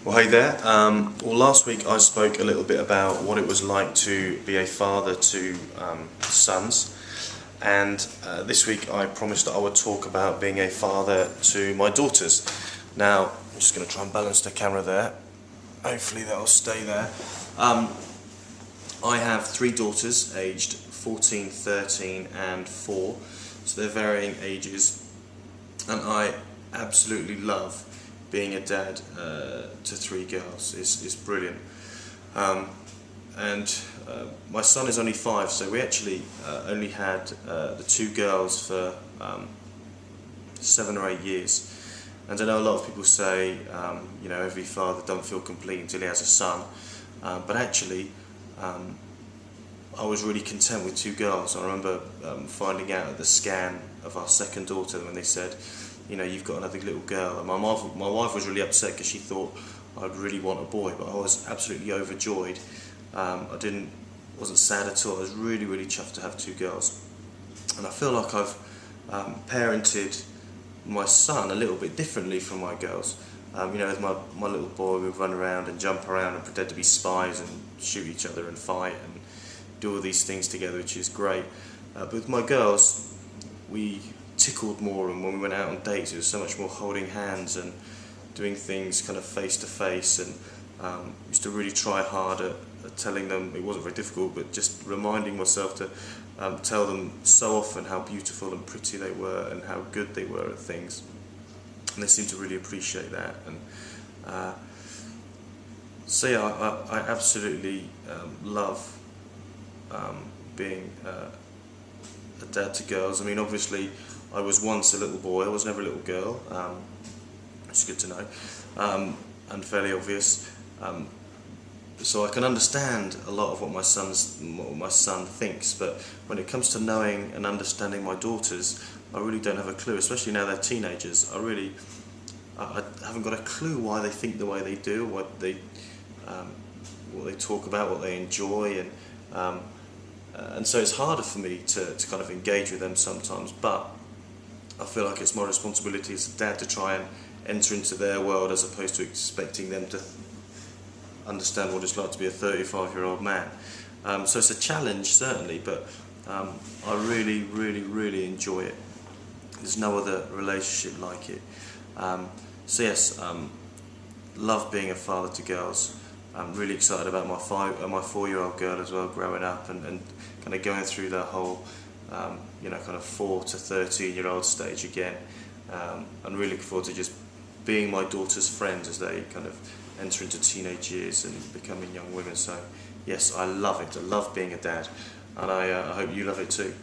Well, hey there. Well, last week I spoke a little bit about what it was like to be a father to sons, and this week I promised that I would talk about being a father to my daughters. Now, I'm just going to try and balance the camera there. Hopefully that'll stay there. I have three daughters, aged 14, 13 and 4, so they're varying ages, and I absolutely love being a dad to three girls. Is brilliant. My son is only 5, so we actually only had the two girls for 7 or 8 years. And I know a lot of people say, you know, every father don't feel complete until he has a son, but actually I was really content with 2 girls. I remember finding out at the scan of our second daughter when they said, you know, you've got another little girl. And my wife was really upset because she thought I'd really want a boy, but I was absolutely overjoyed. Wasn't sad at all. I was really, really chuffed to have 2 girls. And I feel like I've parented my son a little bit differently from my girls. You know, with my little boy, we'd run around and jump around and pretend to be spies and shoot each other and fight and do all these things together, which is great. But with my girls, we tickled more, and when we went out on dates it was so much more holding hands and doing things kind of face to face, and used to really try hard at telling them. It wasn't very difficult, but just reminding myself to tell them so often how beautiful and pretty they were and how good they were at things, and they seemed to really appreciate that. And so yeah, I absolutely love being a dad to girls. I mean, obviously I was once a little boy, I was never a little girl, which is good to know, and fairly obvious. So I can understand a lot of what my son thinks, but when it comes to knowing and understanding my daughters, I really don't have a clue, especially now they're teenagers. I haven't got a clue why they think the way they do, what they talk about, what they enjoy, and so it's harder for me to kind of engage with them sometimes, but I feel like it's my responsibility as a dad to try and enter into their world as opposed to expecting them to understand what it's like to be a 35-year-old man. So it's a challenge, certainly, but I really, really, really enjoy it. There's no other relationship like it. So yes, love being a father to girls. I'm really excited about my 4-year-old girl as well, growing up and kind of going through the whole you know, kind of 4 to 13-year-old stage again. I'm really looking forward to just being my daughter's friend as they kind of enter into teenage years and becoming young women. So yes, I love it. I love being a dad, and I hope you love it too.